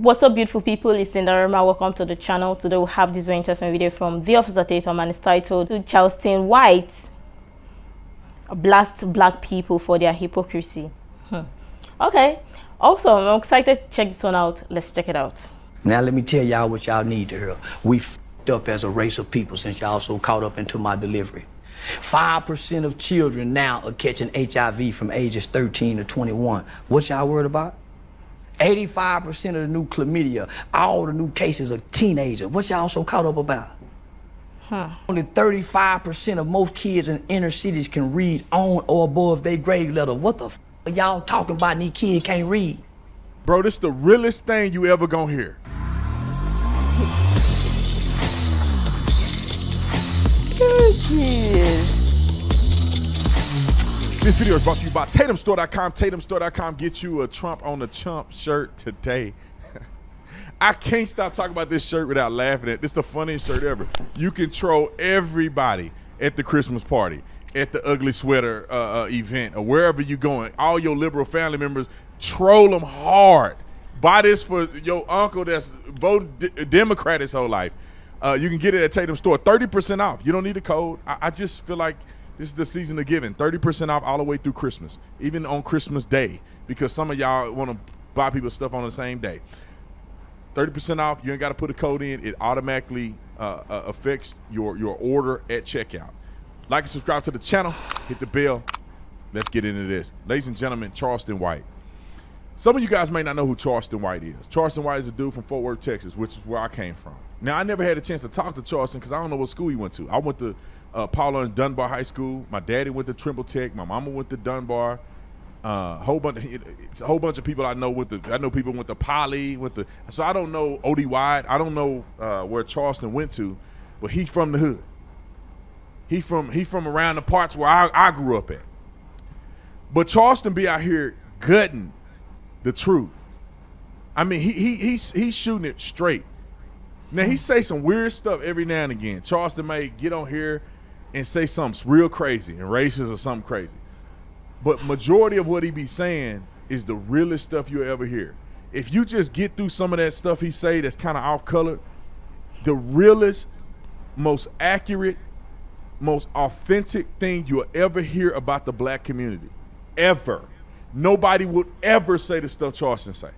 What's up, beautiful people? It's Sindafam. Welcome to the channel. Today we have this very interesting video from the Officer Tatum, and it's titled "Charleston Whites Blast Black People for Their Hypocrisy." Okay. Also, I'm excited to check this one out. Let's check it out. Now let me tell y'all what y'all need to hear. We f***ed up as a race of people since y'all so caught up into my delivery. 5% of children now are catching HIV from ages 13 to 21. What y'all worried about? 85% of the new chlamydia, all the new cases are teenagers. What y'all so caught up about? Only 35% of most kids in inner cities can read on or above their grade level. What the f are y'all talking about and these kids can't read? Bro, this the realest thing you ever gonna hear. This video is brought to you by TatumStore.com. TatumStore.com. Get you a Trump on the Chump shirt today. I can't stop talking about this shirt without laughing at it. This is the funniest shirt ever. You can troll everybody at the Christmas party, at the ugly sweater event, or wherever you're going. All your liberal family members, troll them hard. Buy this for your uncle that's voted Democrat his whole life. You can get it at Tatum Store. 30% off. You don't need a code. I just feel like this is the season of giving. 30% off all the way through Christmas, even on Christmas Day, because some of y'all want to buy people stuff on the same day. 30% off. You ain't got to put a code in. It automatically affects your order at checkout. Like and subscribe to the channel. Hit the bell. Let's get into this. Ladies and gentlemen, Charleston White. Some of you guys may not know who Charleston White is. Charleston White is a dude from Fort Worth, Texas, which is where I came from. Now, I never had a chance to talk to Charleston because I don't know what school he went to. I went to Paula and Dunbar High School. My daddy went to Trimble Tech. My mama went to Dunbar. It's a whole bunch of people I know I know people went to Poly. So I don't know O.D. White. I don't know where Charleston went to, but he's from the hood. He from around the parts where I grew up at. But Charleston be out here gutting the truth. I mean, he's shooting it straight. Now, he say some weird stuff every now and again. Charleston may get on here and say something real crazy and racist or something crazy. But majority of what he be saying is the realest stuff you ever hear. If you just get through some of that stuff he say that's kind of off-colored, the realest, most accurate, most authentic thing you'll ever hear about the black community. Ever. Nobody would ever say the stuff Charleston say.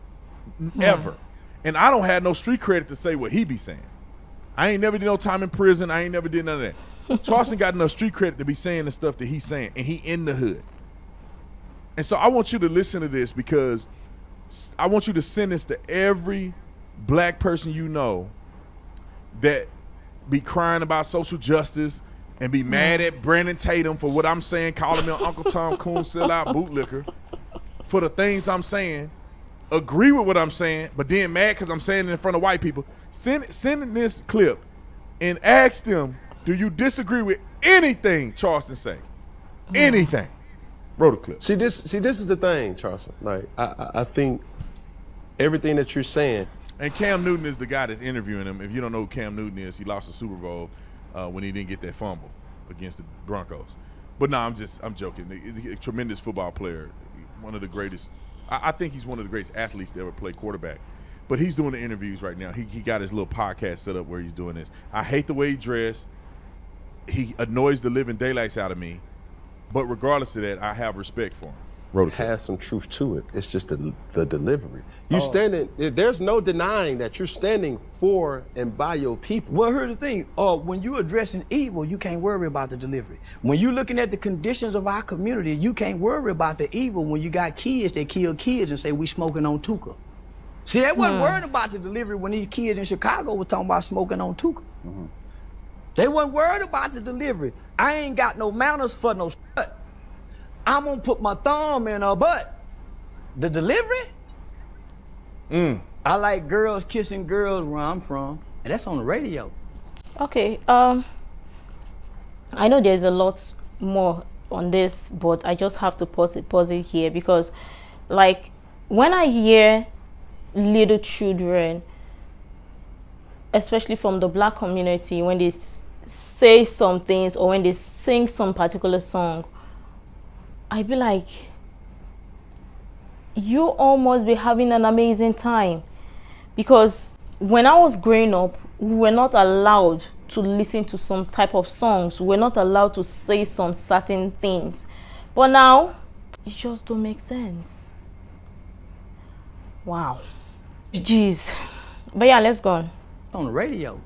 Ever. And I don't have no street credit to say what he be saying. I ain't never did no time in prison. I ain't never did none of that. Charleston got enough street credit to be saying the stuff that he's saying, and he in the hood. And so I want you to listen to this, because I want you to send this to every black person you know that be crying about social justice and be mad at Brandon Tatum for what I'm saying, calling me Uncle Tom Coon, sellout, bootlicker, for the things I'm saying, agree with what I'm saying, but then mad because I'm saying it in front of white people. Send this clip and ask them, do you disagree with anything Charleston say? Anything. Roll the clip. See, this is the thing, Charleston. Like, I think everything that you're saying. And Cam Newton is the guy that's interviewing him. If you don't know who Cam Newton is, he lost the Super Bowl when he didn't get that fumble against the Broncos. But no, I'm joking. A tremendous football player, one of the greatest. I think he's one of the greatest athletes to ever play quarterback. But he's doing the interviews right now. He got his little podcast set up where he's doing this. I hate the way he dressed. He annoys the living daylights out of me. But regardless of that, I have respect for him. It has some truth to it. It's just the delivery. Standing, there's no denying that you're standing for and by your people. Well, here's the thing. When you're addressing evil, you can't worry about the delivery. When you're looking at the conditions of our community, you can't worry about the evil when you got kids that kill kids and say we smoking on Tuka. See, they wasn't worried about the delivery when these kids in Chicago were talking about smoking on Tuka. They wasn't worried about the delivery. I ain't got no manners for no shit. I'm gonna put my thumb in her butt. The delivery? I like girls kissing girls where I'm from, and that's on the radio. Okay, I know there's a lot more on this, but I just have to pause it here, because like when I hear little children, especially from the black community, when they say some things or when they sing some particular song, I be like, you all must be having an amazing time, Because when I was growing up, we were not allowed to listen to some type of songs. We were not allowed to say some certain things. But now, it just don't make sense. Wow. Jeez. But yeah, let's go on. On the radio.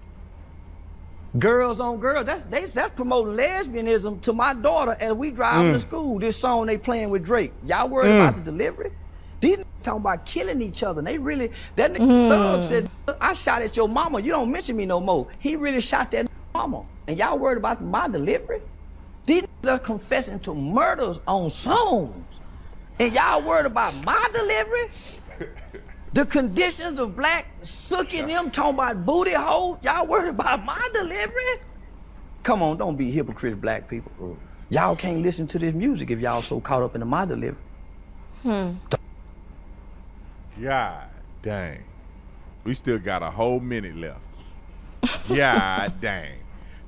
Girls on girls. That's promoting lesbianism to my daughter as we driving to school. This song they playing with Drake. Y'all worried about the delivery? These talking about killing each other. They really, that nigga Thug said, I shot at your mama. You don't mention me no more. He really shot that mama. And y'all worried about my delivery? These are confessing to murders on songs. And y'all worried about my delivery? The conditions of black sucking them, talking about booty holes. Y'all worried about my delivery? Come on, don't be hypocrites, black people. Y'all can't listen to this music if y'all so caught up in my delivery. God dang. We still got a whole minute left. God dang.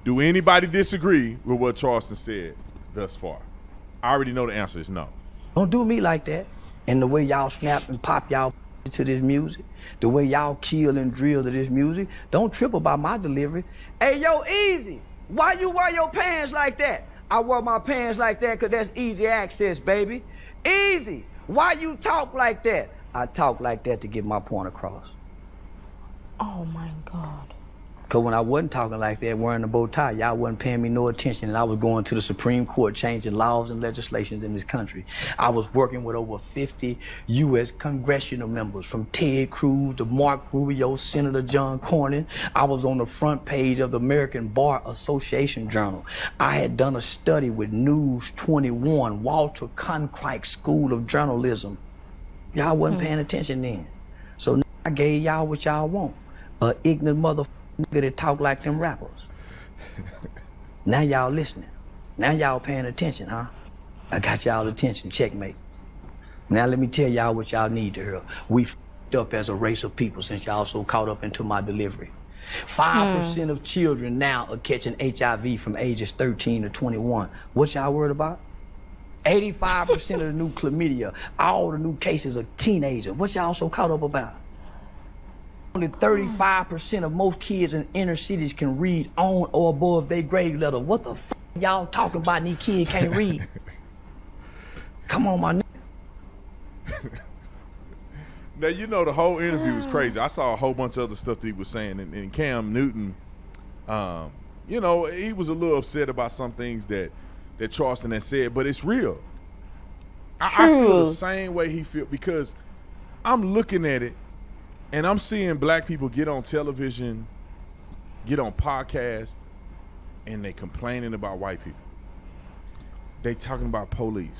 Do anybody disagree with what Charleston said thus far? I already know the answer is no. Don't do me like that. And the way y'all snap and pop y'all to this music, the way y'all kill and drill to this music, don't trip about my delivery. Hey, yo, Easy, why you wear your pants like that? I wear my pants like that because that's easy access, baby. Easy, why you talk like that? I talk like that to get my point across. Oh my God. Because when I wasn't talking like that, wearing a bow tie, y'all wasn't paying me no attention, and I was going to the Supreme Court changing laws and legislations in this country. I was working with over 50 U.S. congressional members, from Ted Cruz to Mark Rubio, Senator John Cornyn. I was on the front page of the American Bar Association Journal. I had done a study with News 21, Walter Cronkite School of Journalism. Y'all wasn't paying attention then. So I gave y'all what y'all want. A ignorant motherfucker that talk like them rappers. Now y'all listening. Now y'all paying attention, huh? I got y'all attention, checkmate. Now let me tell y'all what y'all need to hear. We f***ed up as a race of people since y'all so caught up into my delivery. 5% of children now are catching HIV from ages 13 to 21. What y'all worried about? 85% of the new chlamydia, all the new cases are teenagers. What y'all so caught up about? Only 35% of most kids in inner cities can read on or above their grade level. What the f y'all talking about? These kids can't read. Come on, my nigga. Now, you know, the whole interview was crazy. I saw a whole bunch of other stuff that he was saying, and Cam Newton, you know, he was a little upset about some things that Charleston had said, but it's real. I feel the same way he feel, because I'm looking at it and I'm seeing black people get on television, get on podcasts, and they complaining about white people. They talking about police.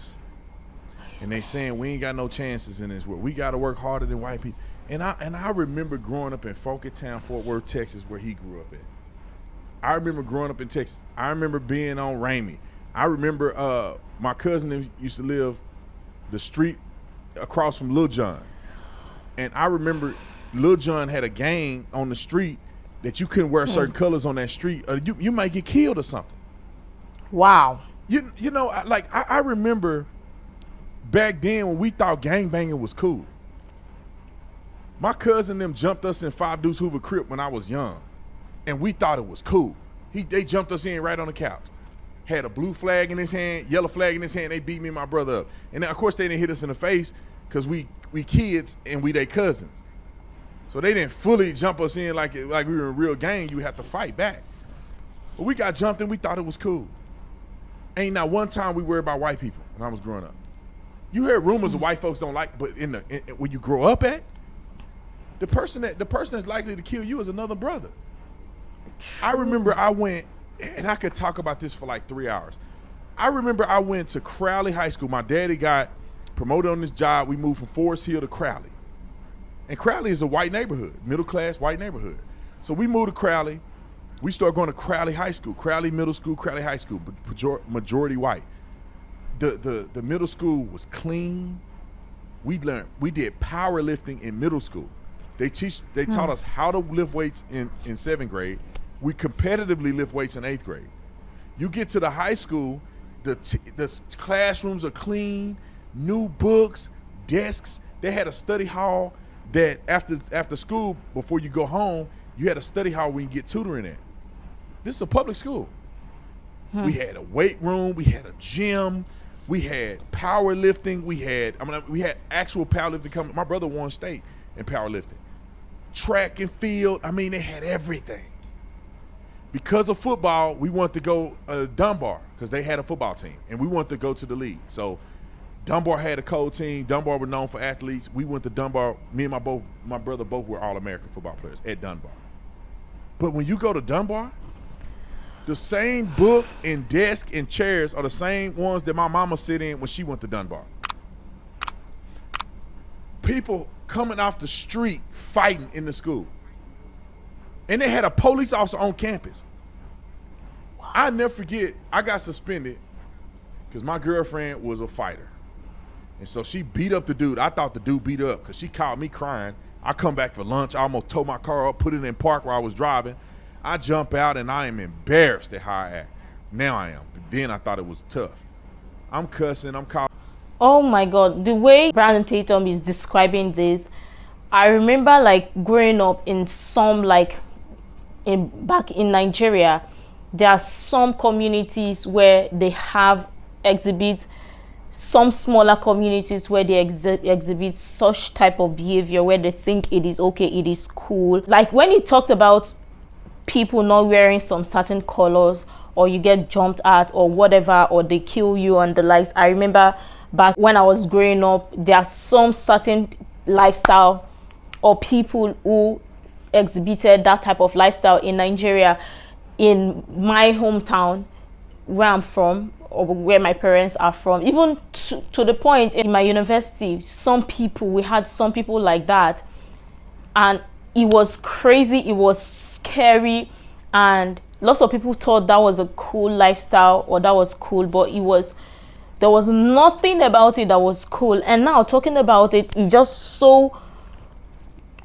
And they saying we ain't got no chances in this world. We got to work harder than white people. And I remember growing up in Funky Town, Fort Worth, Texas, where he grew up at. I remember growing up in Texas. I remember being on Ramey. I remember my cousin used to live the street across from Lil John. And I remember Lil John had a gang on the street that you couldn't wear certain colors on that street, or you might get killed or something. Wow. You know, I remember back then when we thought gangbanging was cool. My cousin them jumped us in 5 Deuce Hoover Crip when I was young, and we thought it was cool. They jumped us in right on the couch. Had a blue flag in his hand, yellow flag in his hand. They beat me and my brother up. And then, of course, they didn't hit us in the face because we kids and we they cousins. So they didn't fully jump us in like we were in a real gang. You have to fight back. But we got jumped and we thought it was cool. Ain't not one time we worried about white people when I was growing up. You hear rumors of white folks don't like, but when you grow up at, the person that's likely to kill you is another brother. I remember I went, and I could talk about this for like 3 hours. I remember I went to Crowley High School. My daddy got promoted on this job. We moved from Forest Hill to Crowley. And Crowley is a white neighborhood, middle class white neighborhood. So we moved to Crowley. We started going to Crowley High School, Crowley Middle School, Crowley High School, majority white. The middle school was clean. We did powerlifting in middle school. They taught us how to lift weights in 7th grade. We competitively lift weights in 8th grade. You get to the high school, the classrooms are clean, new books, desks. They had a study hall. that after school, before you go home, you had a study hall where you get tutoring at. This is a public school. We had a weight room, we had a gym, we had powerlifting, we had actual powerlifting coming. My brother won state in powerlifting. Track and field, I mean, they had everything. Because of football, we wanted to go Dunbar because they had a football team, and we wanted to go to the league. So Dunbar had a cold team. Dunbar were known for athletes. We went to Dunbar. Me and my brother both were All-American football players at Dunbar. But when you go to Dunbar, the same book and desk and chairs are the same ones that my mama sit in when she went to Dunbar. People coming off the street fighting in the school. And they had a police officer on campus. Wow. I never forget, I got suspended because my girlfriend was a fighter. And so she beat up the dude. I thought the dude beat her up because she called me crying. I come back for lunch. I almost towed my car up, put it in park where I was driving. I jump out and I am embarrassed at how I act. Now I am. But then I thought it was tough. I'm cussing. I'm calling. Oh my God. The way Brandon Tatum is describing this, I remember like growing up in some back in Nigeria, there are some communities where they have exhibits, some smaller communities where they exhibit such type of behavior where they think it is okay, it is cool. Like when he talked about people not wearing some certain colors, or you get jumped at or whatever, or they kill you and the likes. I remember back when I was growing up, there are some certain lifestyle or people who exhibited that type of lifestyle in Nigeria. In my hometown where I'm from, or where my parents are from, even to the point in my university, we had some people like that, and it was crazy, it was scary, and lots of people thought that was a cool lifestyle or that was cool, but there was nothing about it that was cool. And now talking about it, it's just so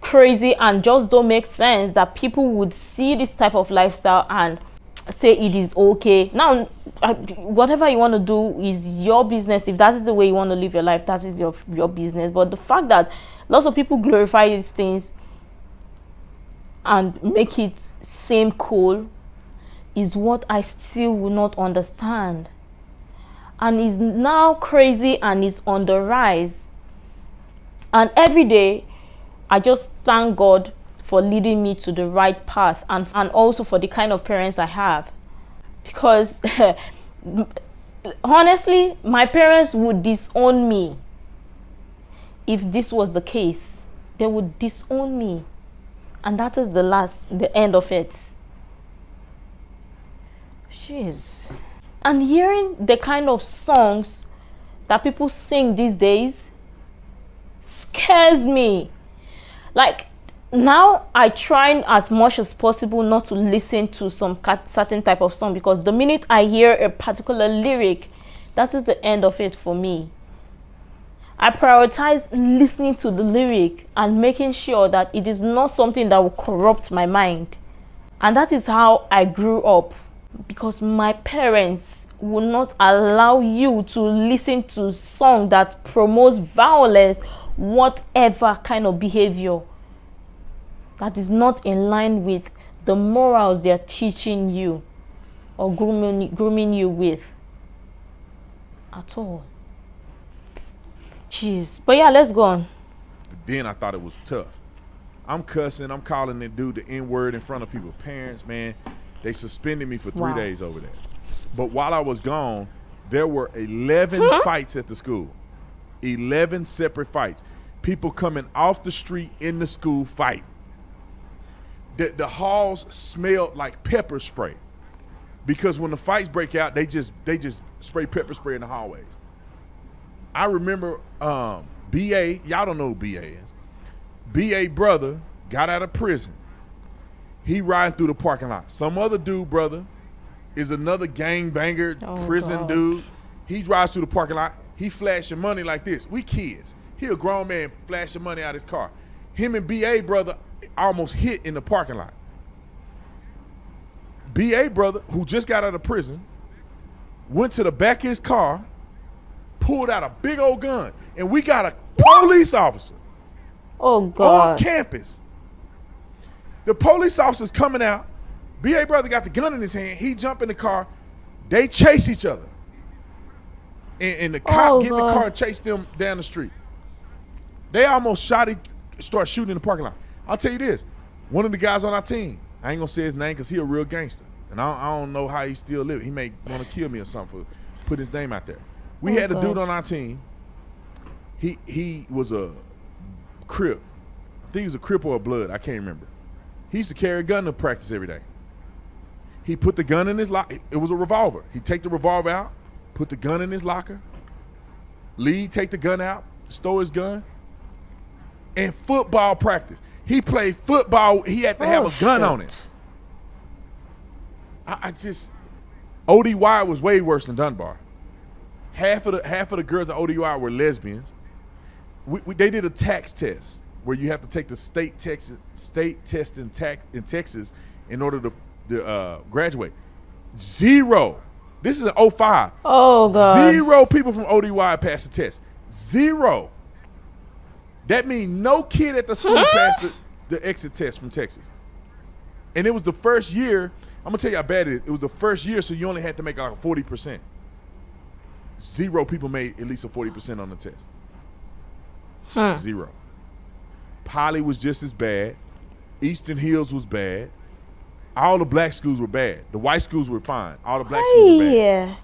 crazy and just don't make sense that people would see this type of lifestyle and say it is okay. Now whatever you want to do is your business. If that is the way you want to live your life, that is your business. But the fact that lots of people glorify these things and make it seem cool is what I still will not understand, and is now crazy and is on the rise. And every day I just thank God for leading me to the right path, and also for the kind of parents I have. Because honestly, my parents would disown me if this was the case. They would disown me. And that is the end of it. Jeez. And hearing the kind of songs that people sing these days scares me. Like, now I try as much as possible not to listen to some certain type of song, because the minute I hear a particular lyric, that is the end of it for me. I prioritize listening to the lyric and making sure that it is not something that will corrupt my mind. And that is how I grew up, because my parents will not allow you to listen to a song that promotes violence, whatever kind of behavior that is not in line with the morals they are teaching you or grooming you with at all. Jeez. But yeah, let's go on. Then I thought it was tough. I'm cussing. I'm calling that dude the N-word in front of people's parents, man. They suspended me for 3 days over that. But while I was gone, there were 11 fights at the school. 11 separate fights. People coming off the street in the school fight. The halls smelled like pepper spray, because when the fights break out, they just spray pepper spray in the hallways. I remember B.A., y'all don't know who B.A. is. B.A. brother got out of prison. He riding through the parking lot. Some other dude brother is another gangbanger, prison dude. He drives through the parking lot. He flashing money like this. We kids. He a grown man flashing money out his car. Him and B.A. brother almost hit in the parking lot. B.A. brother, who just got out of prison, went to the back of his car, pulled out a big old gun, and we got a police officer Oh, God. On campus. The police officers coming out. B.A. brother got the gun in his hand. He jump in the car. They chase each other. And the cop get in the car and chase them down the street. They almost start shooting in the parking lot. I'll tell you this. One of the guys on our team, I ain't going to say his name because he a real gangster. And I don't know how he still living. He may want to kill me or something for putting his name out there. We had a dude on our team. He was a Crip. I think he was a Crip or a Blood. I can't remember. He used to carry a gun to practice every day. He put the gun in his locker. It was a revolver. He'd take the revolver out, put the gun in his locker, leave, take the gun out, store his gun. And football practice. He played football. He had to have a gun on it. ODY was way worse than Dunbar. Half of the girls at ODY were lesbians. They did a tax test where you have to take the state test in Texas in order to graduate. Zero. This is an 05. Oh, God. 0 people from ODY passed the test. 0. That means no kid at the school passed the exit test from Texas. And it was the first year. I'm going to tell you how bad it is. It was the first year, so you only had to make like 40%. 0 people made at least a 40% on the test. 0. Poly was just as bad. Eastern Hills was bad. All the black schools were bad. The white schools were fine. All the black schools were bad. Yeah.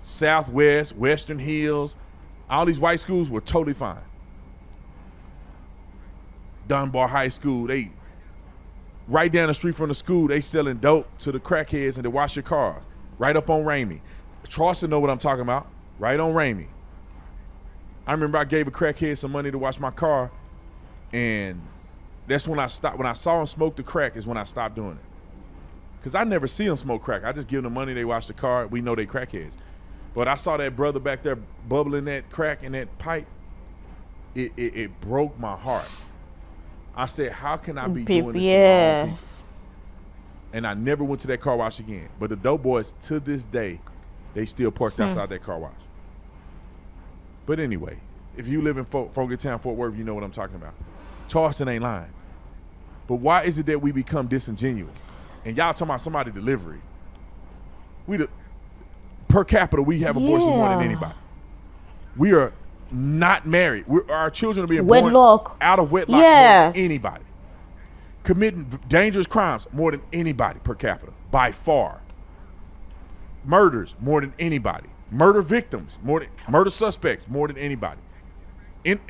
Southwest, Western Hills, all these white schools were totally fine. Dunbar High School, they right down the street from the school, they selling dope to the crackheads and they wash your cars. Right up on Ramey. Charleston know what I'm talking about. Right on Ramey. I remember I gave a crackhead some money to wash my car, and that's when I stopped. When I saw him smoke the crack is when I stopped doing it. Because I never see them smoke crack. I just give them the money, they wash the car, we know they crackheads. But I saw that brother back there bubbling that crack in that pipe. It broke my heart. I said, how can I be doing this to my own people? And I never went to that car wash again. But the dope boys, to this day, they still parked outside that car wash. But anyway, if you live in Town, Fort Worth, you know what I'm talking about. Charleston ain't lying. But why is it that we become disingenuous? And y'all talking about somebody delivery. Per capita, we have abortions more than anybody. We are not married. Our children are being born out of wedlock more than anybody. Committing dangerous crimes more than anybody per capita, by far. Murders more than anybody. Murder victims murder suspects more than anybody.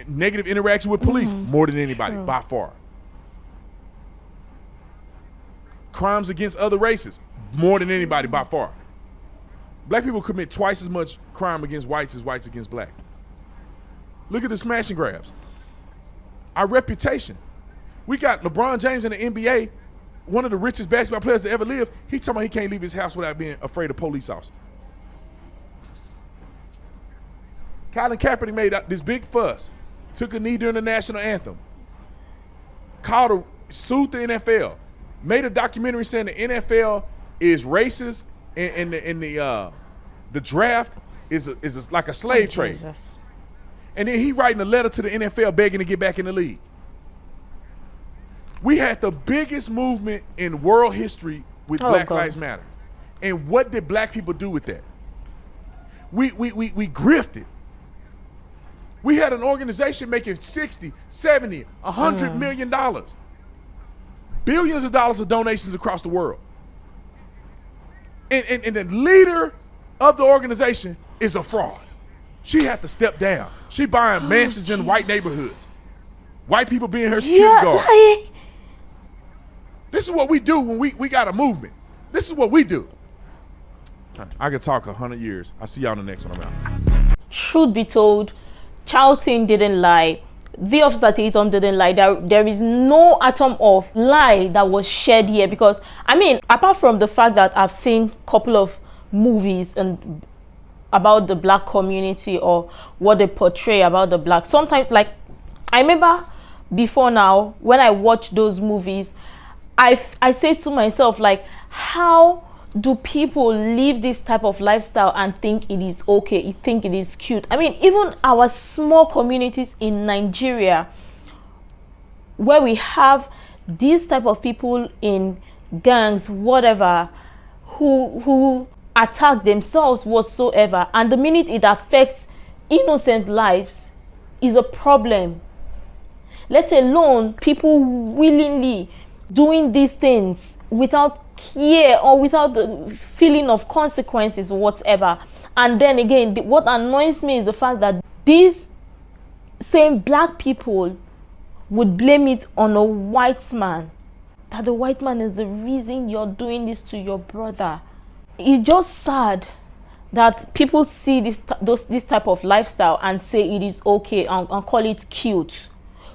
Negative interaction with police more than anybody, by far. Crimes against other races more than anybody, by far. Black people commit twice as much crime against whites as whites against blacks. Look at the smash and grabs. Our reputation. We got LeBron James in the NBA, one of the richest basketball players to ever live. He's talking about he can't leave his house without being afraid of police officers. Colin Kaepernick made this big fuss, took a knee during the national anthem, sued the NFL, made a documentary saying the NFL is racist and the draft is like a slave trade. Jesus. And then he writing a letter to the NFL begging to get back in the league. We had the biggest movement in world history with Black Lives Matter. And what did black people do with that? We grifted. We had an organization making 60, 70, $100 million. Billions of dollars of donations across the world. And the leader of the organization is a fraud. She had to step down. She buying mansions in white neighborhoods. White people being her security guard. This is what we do when we got a movement. This is what we do. I could talk 100 years. I'll see y'all in the next one. I'm out. Truth be told, Charleston didn't lie. The officer Tatum didn't lie. There is no atom of lie that was shared here, because I mean, apart from the fact that I've seen a couple of movies and about the black community or what they portray about the black, sometimes, like, I remember before now when I watch those movies, I say to myself, like, how do people live this type of lifestyle and think it is okay, think it is cute? I mean, even our small communities in Nigeria, where we have these type of people in gangs, whatever, who attack themselves whatsoever, and the minute it affects innocent lives is a problem, let alone people willingly doing these things without care or without the feeling of consequences or whatever. And then again, what annoys me is the fact that these same black people would blame it on a white man, that the white man is the reason you're doing this to your brother. It's just sad that people see this type of lifestyle and say it is okay and call it cute,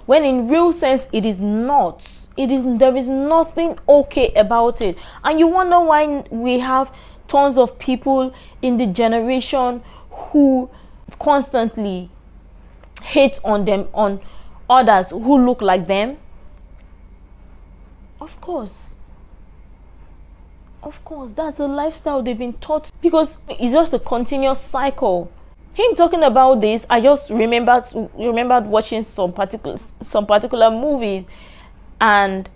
when in real sense it is not. There is nothing okay about it. And you wonder why we have tons of people in the generation who constantly hate on others who look like them. Of course, that's the lifestyle they've been taught, because it's just a continuous cycle. Him talking about this, I just remembered watching some particular movie, and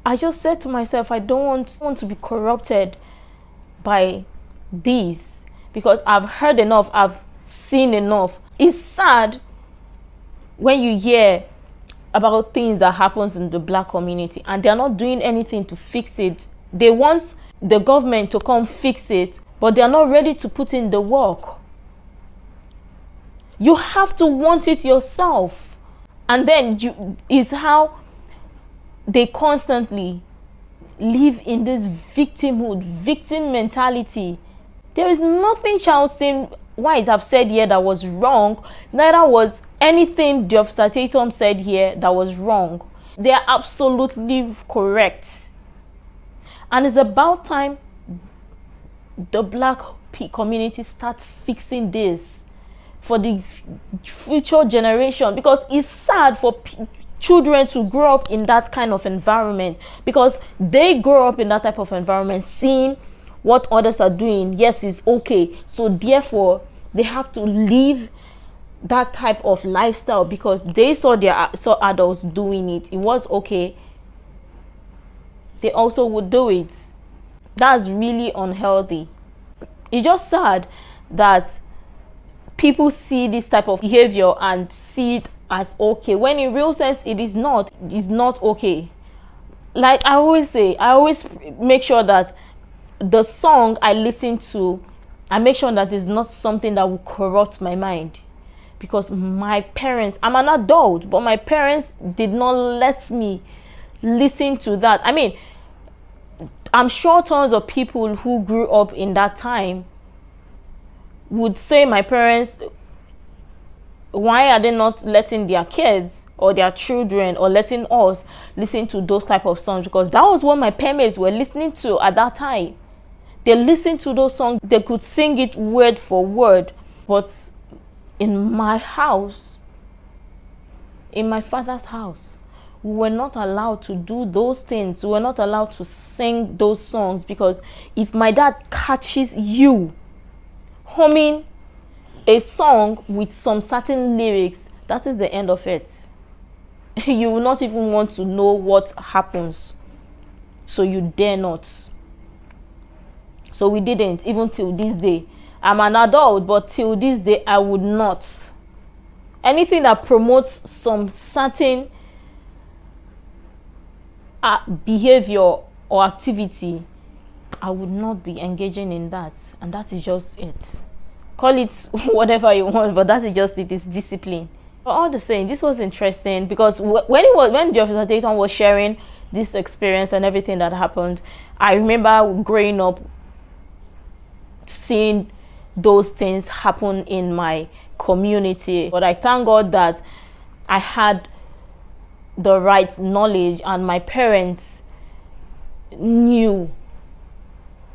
I just said to myself, I don't want to be corrupted by this, because I've heard enough, I've seen enough. It's sad when you hear about things that happens in the black community and they're not doing anything to fix it. They want the government to come fix it, but they're not ready to put in the work. You have to want it yourself. And then is how they constantly live in this victim mentality. There is nothing Charleston White have said here that was wrong. Neither was anything the Officer Tatum said here that was wrong. They are absolutely correct. And it's about time the black community start fixing this for the future generation, because it's sad for children to grow up in that kind of environment, because they grow up in that type of environment seeing what others are doing. Yes, it's okay, so therefore they have to live that type of lifestyle because they saw adults doing it. It was okay, they also would do it. That's really unhealthy. It's just sad that people see this type of behavior and see it as okay, when in real sense it is not. It's not okay. Like I always say, I always make sure that the song I listen to, I make sure that it's not something that will corrupt my mind. Because my parents, I'm an adult, but my parents did not let me listen to that. I mean, I'm sure tons of people who grew up in that time would say, my parents, why are they not letting their kids or their children or letting us listen to those type of songs? Because that was what my parents were listening to at that time. They listened to those songs, they could sing it word for word. But in my house, in my father's house, we were not allowed to do those things. We were not allowed to sing those songs, because if my dad catches you humming a song with some certain lyrics, that is the end of it. You will not even want to know what happens, so you dare not. So we didn't, even till this day. I'm an adult, but till this day I would not. Anything that promotes some certain behavior or activity, I would not be engaging in that. And that is just it. Call it whatever you want, but that is just it. It's discipline. But all the same, this was interesting, because when the Officer Tatum was sharing this experience and everything that happened, I remember growing up seeing those things happen in my community. But I thank God that I had the right knowledge and my parents knew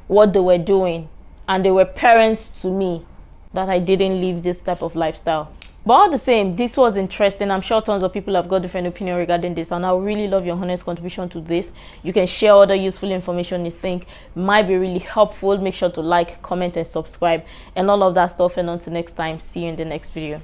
what they were doing, and they were parents to me, that I didn't live this type of lifestyle. But all the same, this was interesting. I'm sure tons of people have got different opinion regarding this, and I would really love your honest contribution to this. You can share other useful information you think might be really helpful. Make sure to like, comment, and subscribe, and all of that stuff. And until next time, see you in the next video.